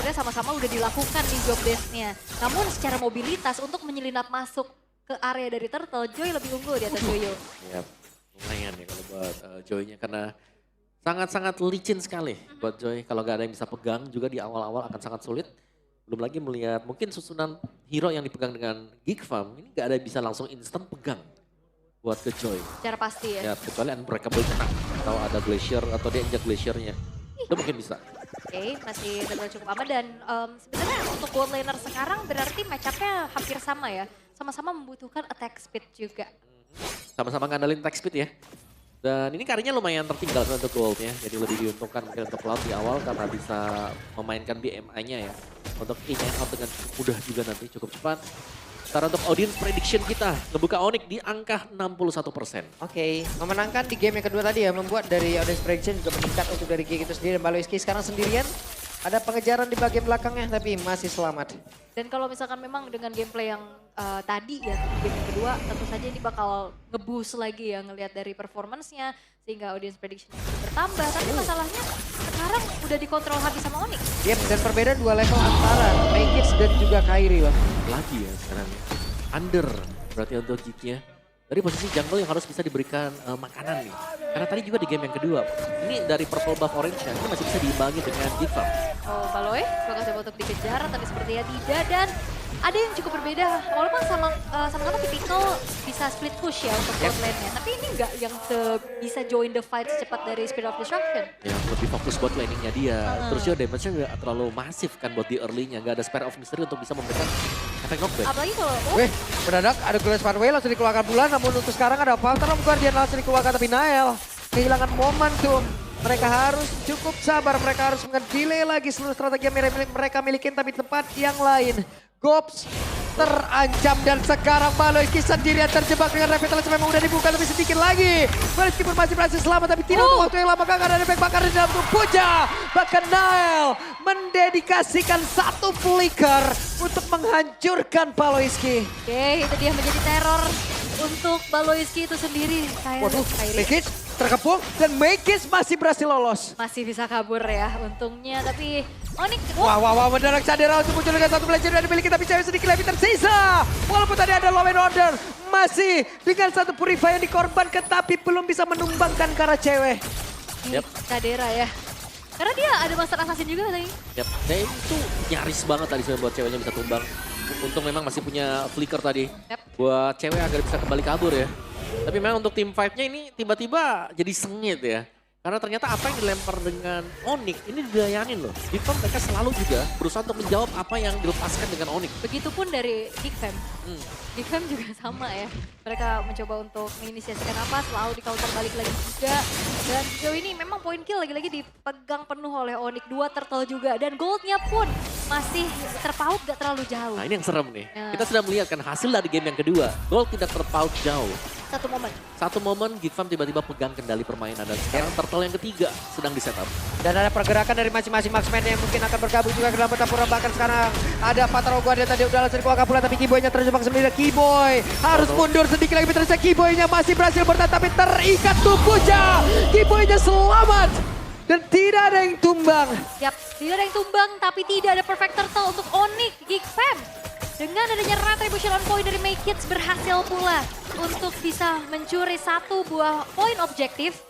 sebenarnya sama-sama udah dilakukan di job desk-nya. Namun secara mobilitas untuk menyelinap masuk ke area dari Turtle, Joy lebih unggul di atas Yoyo. Ya, lumayan ya kalau buat Joy-nya karena sangat-sangat licin sekali buat Joy. Kalau nggak ada yang bisa pegang juga di awal-awal akan sangat sulit. Belum lagi melihat mungkin susunan hero yang dipegang dengan Geek Farm, ini nggak ada yang bisa langsung instan pegang buat ke Joy. Secara pasti ya. Ya, kecuali Unbreakable kena atau ada Glacier atau dia injak Glaciernya. Itu mungkin bisa. Oke, masih terlalu cukup aman dan sebenarnya untuk gold laner sekarang berarti match up-nya hampir sama ya. Sama-sama membutuhkan attack speed juga. Sama-sama ngandalin attack speed ya. Dan ini karirnya lumayan tertinggal untuk goldnya. Jadi lebih diuntungkan mungkin untuk Cloud di awal karena bisa memainkan BMI-nya ya. Untuk in and out dengan cukup mudah juga nanti, cukup cepat. Sekarang untuk audience prediction kita, ngebuka Onyx di angka 61%. Oke, memenangkan di game yang kedua tadi ya, membuat dari audience prediction juga meningkat untuk dari Gig itu sendiri. Baloiski sekarang sendirian, ada pengejaran di bagian belakangnya tapi masih selamat. Dan kalau misalkan memang dengan gameplay yang tadi ya, game yang kedua tentu saja ini bakal nge-boost lagi ya ngelihat dari performance-nya. Sehingga audience prediction bertambah. Tapi masalahnya sekarang udah dikontrol habis sama Onyx. Yep, dan perbedaan dua level antara Megis dan juga Kairi, Bang. Lagi ya sekarang. Under berarti untuk Geek-nya. Dari posisi jungle yang harus bisa diberikan makanan nih. Karena tadi juga di game yang kedua. Ini dari purple buff orange ini masih bisa diimbangi dengan Geek Farm. Oh, Baloy bakal coba untuk dikejar tapi sepertinya tidak dan ada yang cukup berbeda. Walaupun sama-sama tipikal bisa split push ya untuk bot lane-nya. Tapi ini enggak yang bisa join the fight secepat dari Spirit of Destruction. Ya lebih fokus buat laning-nya dia. Terus juga damage-nya nggak terlalu masif kan buat di early-nya. Nggak ada Spare of Mystery untuk bisa memberikan efek knockback. Apalagi kalau Wih, mendadak ada Glass Runway langsung dikeluarkan bulan, namun untuk sekarang ada Phantom Guardian langsung dikeluarkan tapi Nael kehilangan momentum. Mereka harus cukup sabar, mereka harus nge-delay lagi seluruh strategi yang mereka miliki tapi tempat yang lain. Gops terancam dan sekarang Baloiski sendirian terjebak dengan revitalisasi memang udah dibuka tapi sedikit lagi. Baloiski pun masih berhasil selamat tapi tidak untuk waktu yang lama karena ada efek bakar di dalam tubuh Puja. Bahkan Nael mendedikasikan satu flicker untuk menghancurkan Baloiski. Oke, itu dia menjadi teror untuk Baloiski itu sendiri. Waduh, Megis terkepung dan Megis masih berhasil lolos. Masih bisa kabur ya untungnya tapi Onyx Wah, mendadak Chandra untuk muncul dengan satu pelajar yang dimiliki tapi cewek sedikit lebih tersisa. Walaupun tadi ada law and order, masih dengan satu purify yang dikorbankan tapi belum bisa menumbangkan karena cewek. Yep. Kadera ya. Karena dia ada master assassin juga tadi. Yap, dan itu nyaris banget tadi sebenarnya buat ceweknya bisa tumbang. Untung memang masih punya flicker tadi. Yep. Buat cewek agar bisa kembali kabur ya. Tapi memang untuk tim fight-nya ini tiba-tiba jadi sengit ya. Karena ternyata apa yang dilempar dengan Onyx ini dilayangin loh. Di Fam mereka selalu juga berusaha untuk menjawab apa yang dilepaskan dengan Onyx. Begitupun dari Geek Fam. Geek Fam juga sama ya. Mereka mencoba untuk menginisiasikan apa, selalu di counter balik lagi juga. Dan sejauh ini memang poin kill lagi-lagi dipegang penuh oleh Onyx. 2 turtle juga. Dan goldnya pun masih terpaut gak terlalu jauh. Nah ini yang serem nih. Ya. Kita sudah melihat kan hasil dari game yang kedua. Gold tidak terpaut jauh. Satu momen. Geek Farm tiba-tiba pegang kendali permainan. Dan sekarang turtle yang ketiga sedang di setup. Dan ada pergerakan dari masing-masing marksman yang mungkin akan bergabung juga ke dalam pertempuran. Bahkan sekarang ada Fataro Guardian tadi udah langsung dikeluarkan pula tapi Kiboy-nya terjebak sendiri. Kiboy harus mundur sedikit lagi terus. Kiboy-nya masih berhasil bertahan tapi terikat tubuhnya. Kiboy-nya selamat dan tidak ada yang tumbang. Yap, tidak ada yang tumbang tapi tidak ada perfect turtle untuk Onyx Geek Fam. Dengan adanya retribution on point dari Make Kids berhasil pula untuk bisa mencuri satu buah poin objektif.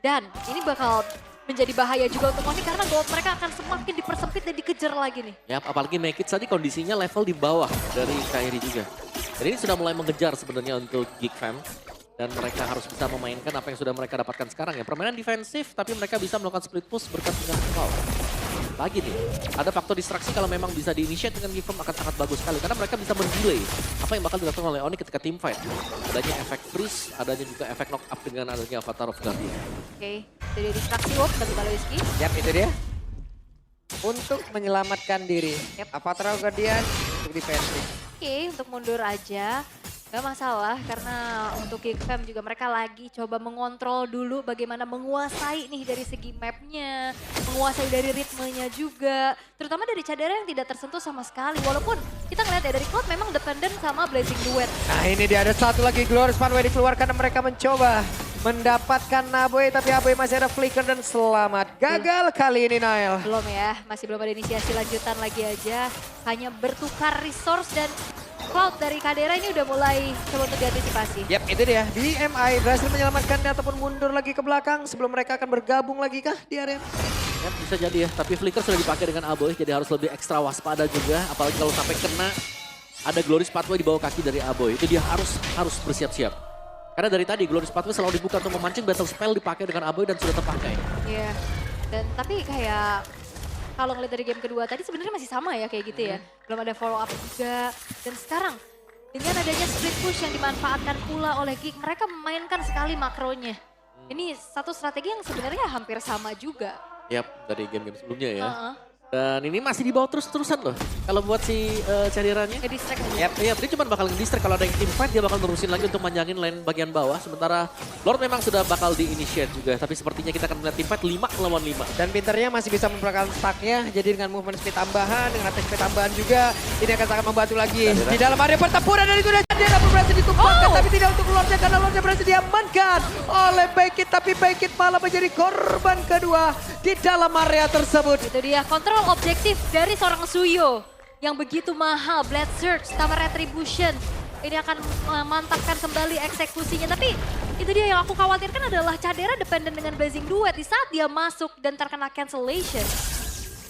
Dan ini bakal menjadi bahaya juga untuk Onyx karena gold mereka akan semakin dipersempit dan dikejar lagi nih. Ya, apalagi Make It tadi kondisinya level di bawah dari Kairi juga. Jadi ini sudah mulai mengejar sebenarnya untuk Geek Fam. Dan mereka harus bisa memainkan apa yang sudah mereka dapatkan sekarang ya. Permainan defensif tapi mereka bisa melakukan split push berkat dengan call. Lagi nih, ada faktor distraksi kalau memang bisa di-initiate dengan Geek Fam akan sangat bagus sekali. Karena mereka bisa mendelay apa yang bakal dilakukan oleh Onyx ketika team fight. Adanya efek freeze, adanya juga efek knock up dengan adanya Avatar of Guardian. Oke, itu dia distraksi dari Baloiski. Yap, itu dia. Untuk menyelamatkan diri. Avatar Guardian untuk defensif. Oke, untuk mundur aja. Gak masalah karena untuk Geek Fam juga mereka lagi coba mengontrol dulu bagaimana menguasai nih dari segi mapnya, menguasai dari ritmenya juga. Terutama dari Cadera yang tidak tersentuh sama sekali. Walaupun kita ngeliat ya dari Cloud memang dependent sama Blazing Duet. Nah ini dia ada satu lagi Glorious Funway dikeluarkan dan mereka mencoba mendapatkan Aboy, tapi Aboy masih ada flicker dan selamat. Gagal kali ini Nael. Belum ya, masih belum ada inisiasi lanjutan lagi aja. Hanya bertukar resource dan Cloud dari Kadera ini udah mulai coba untuk diantisipasi. Yap, itu dia. BMI berhasil menyelamatkannya ataupun mundur lagi ke belakang sebelum mereka akan bergabung lagi kah di area? Ya, bisa jadi ya, tapi flicker sudah dipakai dengan Aboy, jadi harus lebih ekstra waspada juga. Apalagi kalau sampai kena ada Glorious Pathway di bawah kaki dari Aboy, itu dia harus bersiap-siap. Karena dari tadi Glorious Pathway selalu dibuka untuk memancing, battle spell dipakai dengan Aboy dan sudah terpakai. Iya, dan tapi kayak kalau ngeliat dari game kedua tadi sebenarnya masih sama ya kayak gitu ya. Belum ada follow up juga. Dan sekarang dengan adanya split push yang dimanfaatkan pula oleh Geek, mereka memainkan sekali makronya. Ini satu strategi yang sebenarnya hampir sama juga. Yap, dari game-game sebelumnya ya. Heeh. Dan ini masih dibawa terus-terusan loh. Kalau buat si Cadirannya. Ngedistract aja. Yap, dia cuma bakal nge-distract. Kalau ada yang team fight dia bakal nerusin lagi untuk manjangin lane bagian bawah. Sementara Lord memang sudah bakal di-initiate juga. Tapi sepertinya kita akan melihat team fight 5 lawan 5. Dan pinternya masih bisa memperagakan stacknya. Jadi dengan movement speed tambahan, dengan attack speed tambahan juga. Ini akan sangat membantu lagi. Di dalam area pertempuran dan itu udah Kadera berhasil ditumpahkan. Tapi tidak untuk Lordnya karena Lordnya berhasil diamankan oleh Baekit. Tapi Baekit malah menjadi korban kedua di dalam area tersebut. Itu dia kontrol objektif dari seorang Suyo yang begitu mahal. Blade Surge tambah Retribution. Ini akan memantapkan kembali eksekusinya. Tapi itu dia yang aku khawatirkan adalah Cadera dependen dengan Blazing Duet di saat dia masuk dan terkena cancellation.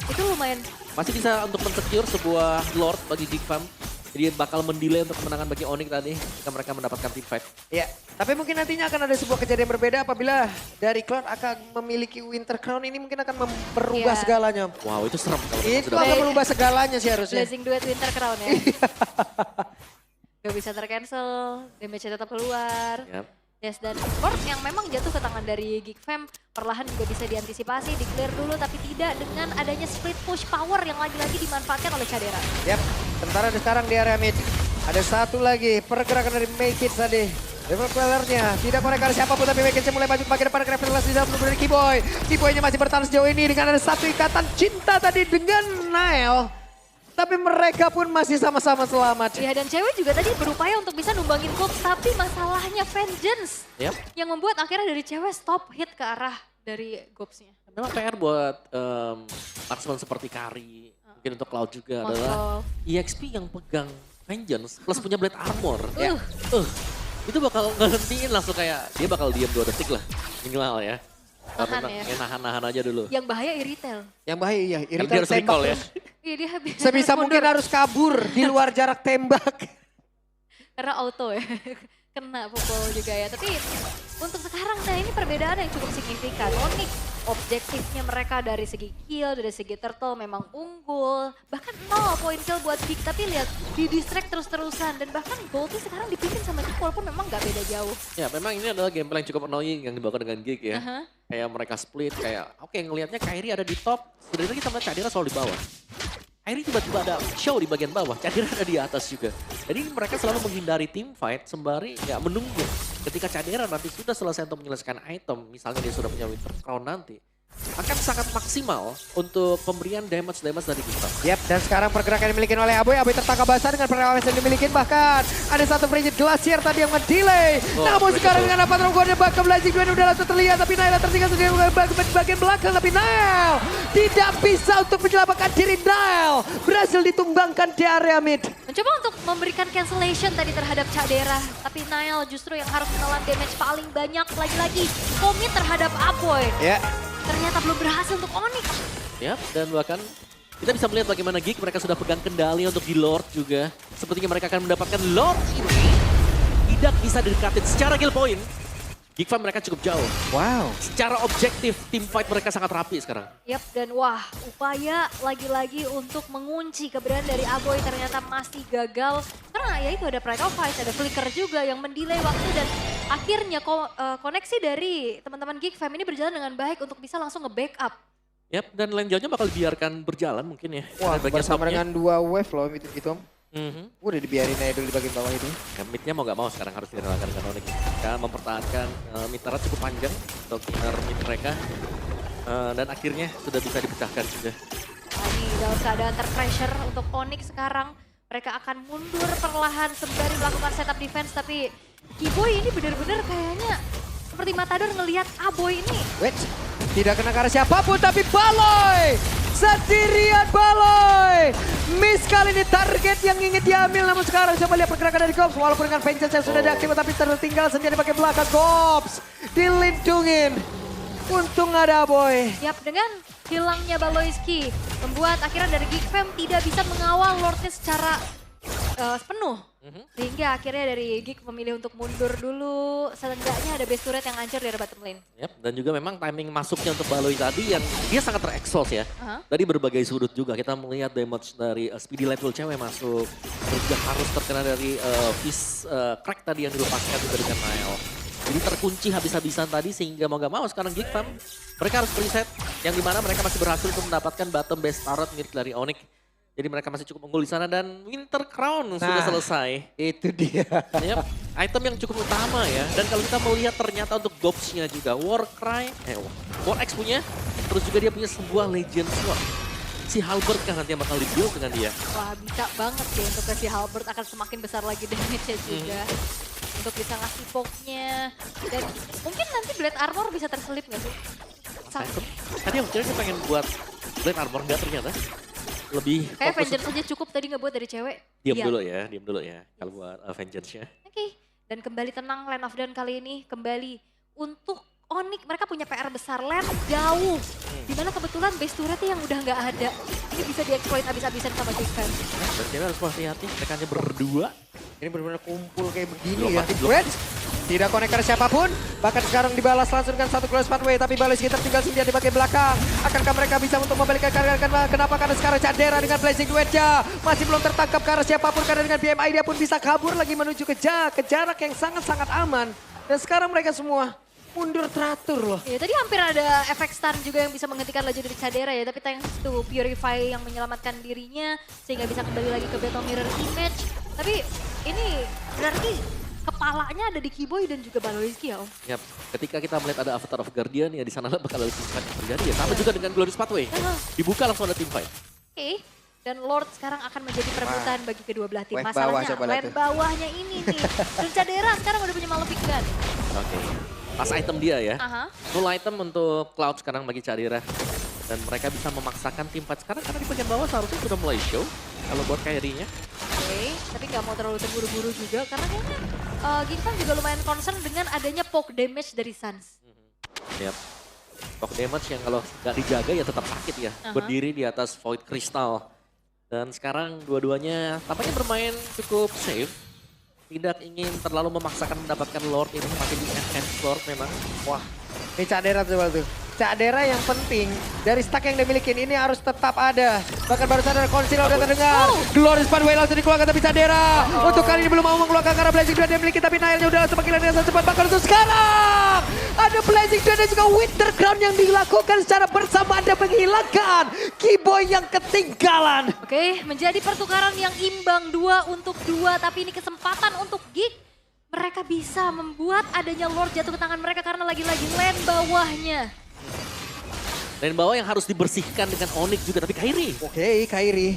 Itu lumayan. Masih bisa untuk men-secure sebuah Lord bagi Geek Fam. Jadi bakal mendelay untuk kemenangan bagi Onyx tadi jika mereka mendapatkan team fight. Ya, tapi mungkin nantinya akan ada sebuah kejadian berbeda apabila dari Cloud akan memiliki Winter Crown ini mungkin akan merubah Iya. segalanya. Wow, itu serem kalau Itu sudah akan merubah segalanya sih harusnya. Blazing Duet Winter Crown ya. Gak bisa tercancel, damage-nya tetap keluar. Yap. Yes, dan Lord yang memang jatuh ke tangan dari Geek Fam perlahan juga bisa diantisipasi, di-clear dulu tapi tidak dengan adanya split push power yang lagi-lagi dimanfaatkan oleh Cadera. Yap, sementara sekarang di area mid. Ada satu lagi pergerakan dari Make It tadi. Level quellernya tidak konek oleh siapapun tapi Make It mulai maju ke depan ke revelasi di dalam dari Kiboy. Kiboynya masih bertahan sejauh ini dengan ada satu ikatan cinta tadi dengan Nael. Tapi mereka pun masih sama-sama selamat. Ya, dan cewek juga tadi berupaya untuk bisa numbangin Gops, tapi masalahnya Vengeance Yap. yang membuat akhirnya dari cewek stop hit ke arah dari Gopsnya. Memang PR buat marksman seperti Kari, mungkin untuk Cloud juga adalah EXP yang pegang Vengeance plus punya Blade Armor. Ya. Itu bakal ngehentiin langsung kayak dia bakal diam 2 detik lah minimal ya. Nahan Memang ya. ya nahan-nahan aja dulu. Yang bahaya Iritel. Yang bahaya iya, Dia Iritel harus tembak recall ya. terus. Iya, dia habis Sebisa mungkin mundur. harus kabur di luar jarak tembak. Karena auto ya. Kena pukul juga ya. Tapi untuk sekarang nah ini perbedaan yang cukup signifikan. Onyx objektifnya mereka dari segi kill, dari segi turtle memang unggul. Bahkan 0 poin kill buat Geek. Tapi lihat di distract terus-terusan. Dan bahkan Goldie sekarang dipimpin sama Geek walaupun memang gak beda jauh. Ya memang ini adalah gameplay yang cukup annoying yang dibawakan dengan Geek ya. Aha. Kayak mereka split, kayak oke ngelihatnya Kairi ada di top, sebenarnya kita melihat Cadera selalu di bawah. Kairi tiba-tiba ada show di bagian bawah, Cadera ada di atas juga. Jadi mereka selalu menghindari team fight sembari ya menunggu ketika Cadera nanti sudah selesai untuk menyelesaikan item, misalnya dia sudah punya Winter Crown nanti, akan sangat maksimal untuk pemberian damage dari kita. Yap, dan sekarang pergerakan yang dimiliki oleh Aboy. Aboy tertangkap basah dengan pergerakan yang dimiliki. Bahkan ada satu Frigid Glacier tadi yang mendelay. Oh, Namun Frigid sekarang Glacier. dengan apa terungguannya bakal Blazing Duet udah langsung terlihat. Tapi Nail tertinggal sendiri bagian belakang. Tapi Nail tidak bisa untuk menyelamatkan diri. Nail berhasil ditumbangkan di area mid. Mencoba untuk memberikan cancellation tadi terhadap Cadera. Tapi Nail justru yang harus menelan damage paling banyak. Lagi-lagi komit terhadap Aboy. Ya. Ternyata belum berhasil untuk Onyx. Ya, dan bahkan kita bisa melihat bagaimana Geek mereka sudah pegang kendali untuk di Lord juga. Sepertinya mereka akan mendapatkan Lord ini tidak bisa didekatin secara kill point. Geek Fam mereka cukup jauh. Wow. Secara objektif, team fight mereka sangat rapi sekarang. Yap, dan wah upaya lagi-lagi untuk mengunci keberadaan dari Aboy ternyata masih gagal. Karena ya itu ada Pride of Fight, ada Flicker juga yang mendelay waktu dan akhirnya koneksi dari teman-teman Geek Fam ini berjalan dengan baik untuk bisa langsung nge-backup. Yap, dan lane jauhnya bakal dibiarkan berjalan mungkin ya. Wah, Dari bagian bersama topnya. dengan 2 wave loh itu. Mhm. Udah dibiarin aja dulu di bagian bawah itu. Ya, midnya mau gak mau sekarang harus direlakan dengan Onyx. Mereka mempertahankan mid turret cukup panjang untuk inner mid mereka. Dan akhirnya sudah bisa dipecahkan juga. Lagi dalam keadaan terpressure untuk Onyx sekarang. Mereka akan mundur perlahan sembari melakukan setup defense tapi Kiboy ini benar-benar kayaknya seperti Matador ngelihat Aboy ini. Wait, tidak kena ke arah siapapun tapi Baloy. Sendirian Baloy. Miss kali ini target yang ingin diambil, namun sekarang coba lihat pergerakan dari Gops. Walaupun dengan Vengeance yang sudah diaktifkan tapi tertinggal sendiri pakai belakang. Gops dilindungin. Untung ada Aboy. Yap, dengan hilangnya Baloyski membuat akhirnya dari Geek Fam tidak bisa mengawal Lordnya secara penuh. Sehingga akhirnya dari Geek memilih untuk mundur dulu. Setidaknya ada base turret yang hancur dari bottom lane. Yap, dan juga memang timing masuknya untuk Baloy tadi yang dia sangat tereksos ya. Dari berbagai sudut juga kita melihat damage dari Speedy Level cewek masuk. Terus juga harus terkena dari Fizz crack tadi yang dilepaskan juga dengan Nile. Jadi terkunci habis-habisan tadi sehingga mau gak mau sekarang Geek Fam mereka harus preset. Yang dimana mereka masih berhasil untuk mendapatkan bottom base turret milik dari Onyx. Jadi mereka masih cukup unggul di sana dan Winter Crown sudah selesai. Itu dia. Yep, item yang cukup utama ya. Dan kalau kita melihat ternyata untuk Gobs-nya juga. Warcry, War X punya. Terus juga dia punya sebuah Legend Sword. Si Halberd kan nanti yang bakal di-build dengan dia. Wah, bisa banget ya untuk si Halberd akan semakin besar lagi damage-nya juga. Untuk bisa ngasih poke-nya. Dan mungkin nanti Blade Armor bisa terselip nggak sih? Tadi yang kira pengen buat Blade Armor, nggak ternyata. Lebih kayak fokus. Vengeance saja cukup tadi nggak buat dari cewek. Diam Iya. dulu ya. Kalau buat Vengeance-nya. Oke, dan kembali tenang Land of Dawn kali ini kembali untuk Onyx. Mereka punya PR besar, land jauh. Dimana kebetulan base turretnya yang udah nggak ada. Ini bisa dieksploit abis-abisan sama Geek Fam. Dan cewek harus hati-hati, mereka hanya berdua. Ini benar-benar kumpul kayak begini Belum ya. mati, belum Wait, tidak connect ke siapapun. Bahkan sekarang dibalas langsung dengan satu close pathway. Tapi Baloyski tertinggal sendiri di bagian belakang. Akankah mereka bisa untuk membalikan karya? Kenapa? Karena sekarang Cadera dengan Blazing Duetnya masih belum tertangkap ke arah siapapun. Karena dengan BMI dia pun bisa kabur lagi menuju ke jarak yang sangat-sangat aman. Dan sekarang mereka semua mundur teratur loh. Ya, tadi hampir ada efek stun juga yang bisa menghentikan laju dari Cadera ya. Tapi thanks to Purify yang menyelamatkan dirinya. Sehingga bisa kembali lagi ke Battle Mirror Image. Tapi ini berarti kepalanya ada di Keyboy dan juga Baloyski ya Om. Yap, ketika kita melihat ada Avatar of Guardian ya di sana bakal ada team fight terjadi ya. Sama juga dengan Glorious Pathway. Dibuka langsung ada team fight. Oke, dan Lord sekarang akan menjadi perebutan bagi kedua belah tim. Wave bawah, Masalahnya coba lihat lane tuh. bawahnya ini nih. Dan Cadera sekarang udah punya Malefic Gun. Oke. Pas item dia ya. Aha. Full item untuk Cloud sekarang bagi Cadera. Dan mereka bisa memaksakan tim fight sekarang karena di bagian bawah seharusnya sudah mulai show. Kalau buat Kairi-nya. Oke, tapi nggak mau terlalu terburu-buru juga karena kayaknya Geek Fam juga lumayan concern dengan adanya poke damage dari Suns. Yap. Poke damage yang kalau nggak dijaga ya tetap sakit ya. Berdiri di atas Void Crystal. Dan sekarang dua-duanya tampaknya bermain cukup safe. Tidak ingin terlalu memaksakan mendapatkan Lord ini. Makin di enhance Lord memang. Wah, ini Cadera coba tuh. Cadera yang penting dari stack yang dimiliki ini harus tetap ada. Bahkan baru sadar Conceal udah terdengar. Glorious Pathway langsung dikeluarkan tapi Cadera. Untuk kali ini belum mau mengeluarkan karena Blazing Duet dia miliki tapi Nile-nya udah langsung panggilan dengan cepat. Bahkan untuk sekarang ada Blazing Duet dan juga Winter Crown yang dilakukan secara bersamaan dan menghilangkan Keyboy yang ketinggalan. Oke, menjadi pertukaran yang imbang 2 untuk 2, tapi ini kesempatan untuk Geek. Mereka bisa membuat adanya Lord jatuh ke tangan mereka karena lagi-lagi lane bawahnya. Dan bawah yang harus dibersihkan dengan Onyx juga, tapi Kairi. Oke, Kairi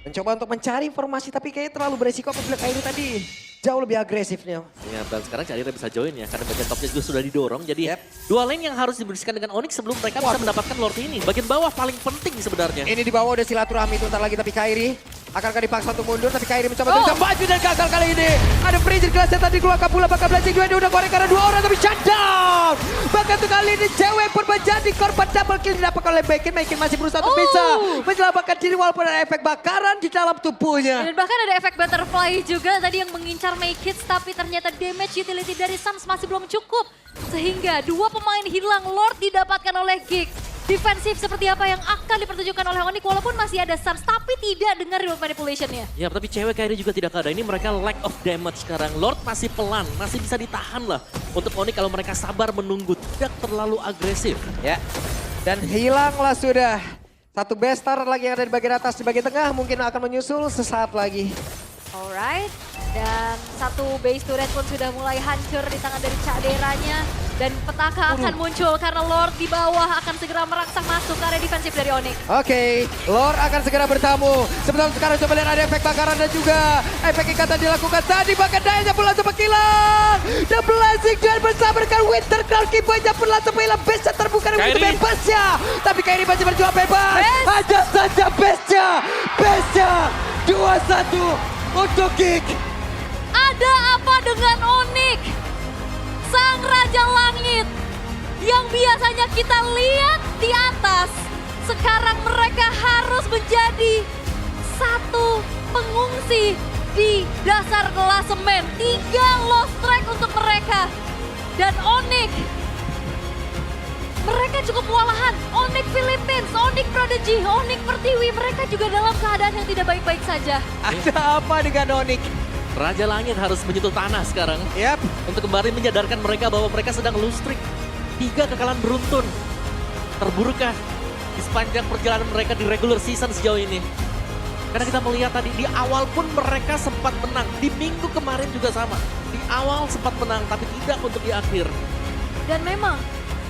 mencoba untuk mencari informasi tapi kayaknya terlalu beresiko apabila Kairi tadi jauh lebih agresifnya. Ya, dan sekarang Cadera bisa join ya, karena bagian topnya juga sudah didorong. Jadi dua lane yang harus dibersihkan dengan Onyx sebelum mereka bisa mendapatkan Lord ini. Bagian bawah paling penting sebenarnya. Ini di bawah udah silaturahmi itu ntar lagi tapi Kairi akankah dipaksa untuk mundur tapi Kairi mencoba untuk maju dan gagal kali ini. Ada Freezer Glass yang tadi keluar pula bakal Blazing Duet udah goreng karena 2 orang tapi shutdown. Bahkan tuh kali ini cewek pun menjadi korban double kill didapatkan oleh Mekin. Mekin masih berusaha untuk bisa menyelamatkan diri walaupun ada efek bakaran di dalam tubuhnya. Dan bahkan ada efek butterfly juga tadi yang mengincar Make Hits, tapi ternyata damage utility dari Suns masih belum cukup. Sehingga 2 pemain hilang, Lord didapatkan oleh Geek. Defensif seperti apa yang akan dipertunjukkan oleh Onyx walaupun masih ada Suns, tapi tidak dengan remote manipulation-nya. Ya, tapi cewek Kairi juga tidak ada. Ini mereka lack of damage sekarang. Lord masih pelan, masih bisa ditahan lah. Untuk Onyx kalau mereka sabar menunggu, tidak terlalu agresif. Ya, dan hilanglah sudah. Satu bestar lagi yang ada di bagian atas, di bagian tengah mungkin akan menyusul sesaat lagi. Alright, dan satu base turret pun sudah mulai hancur di tangan dari Caderanya. Dan petaka akan muncul karena Lord di bawah akan segera merangsang masuk ke area defensif dari Onyx. Oke, Lord akan segera bertamu. Sebentar sekarang coba lihat ada efek bakaran dan juga efek ikatan dilakukan tadi. Bahkan dayanya pula sempat hilang. The Blazing Duet bersama dengan Winter Crown Kiboynya pun langsung mengilang base terbuka dengan Kairi. bebasnya. Tapi Kairi masih berjuang bebas. Best. Ada saja base-nya. Base-nya 2-1 untuk Geek. Ada apa dengan Onyx? Sang Raja Langit yang biasanya kita lihat di atas. Sekarang mereka harus menjadi satu pengungsi di dasar klasemen. 3 lost track untuk mereka. Dan Onyx, mereka cukup kewalahan. Onyx Philippines, Onyx Prodigy, Onyx Pertiwi, mereka juga dalam keadaan yang tidak baik-baik saja. Ada apa dengan Onyx? Raja Langit harus menyentuh tanah sekarang. Yap. Untuk kembali menyadarkan mereka bahwa mereka sedang lose streak. 3 kekalahan beruntun. Terburukkah di sepanjang perjalanan mereka di regular season sejauh ini? Karena kita melihat tadi di awal pun mereka sempat menang. Di minggu kemarin juga sama. Di awal sempat menang tapi tidak untuk di akhir. Dan memang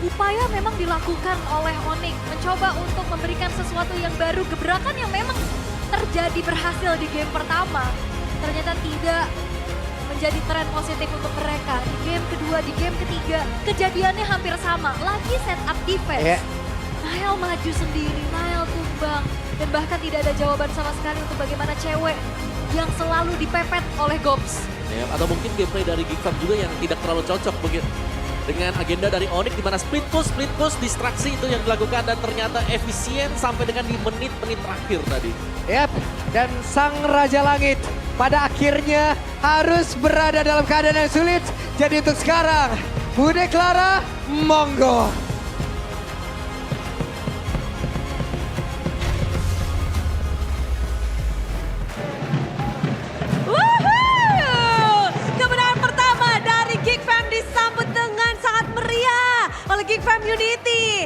upaya memang dilakukan oleh Onyx mencoba untuk memberikan sesuatu yang baru, gebrakan yang memang terjadi berhasil di game pertama ternyata tidak menjadi tren positif untuk mereka. Di game kedua, di game ketiga kejadiannya hampir sama, lagi setup defense. Yeah. Nael maju sendiri, Nael tumbang, dan bahkan tidak ada jawaban sama sekali untuk bagaimana cewek yang selalu dipepet oleh Gobs. Ya, atau mungkin gameplay dari Geek Fam juga yang tidak terlalu cocok begitu. Dengan agenda dari Onyx di mana split push, distraksi itu yang dilakukan dan ternyata efisien sampai dengan di menit-menit terakhir tadi. Yap, dan Sang Raja Langit pada akhirnya harus berada dalam keadaan yang sulit. Jadi untuk sekarang, Bude Clara, monggo. Woohoo! Kemenangan pertama dari Geek Fam disambut dengan sangat meriah oleh Geek Fam Unity.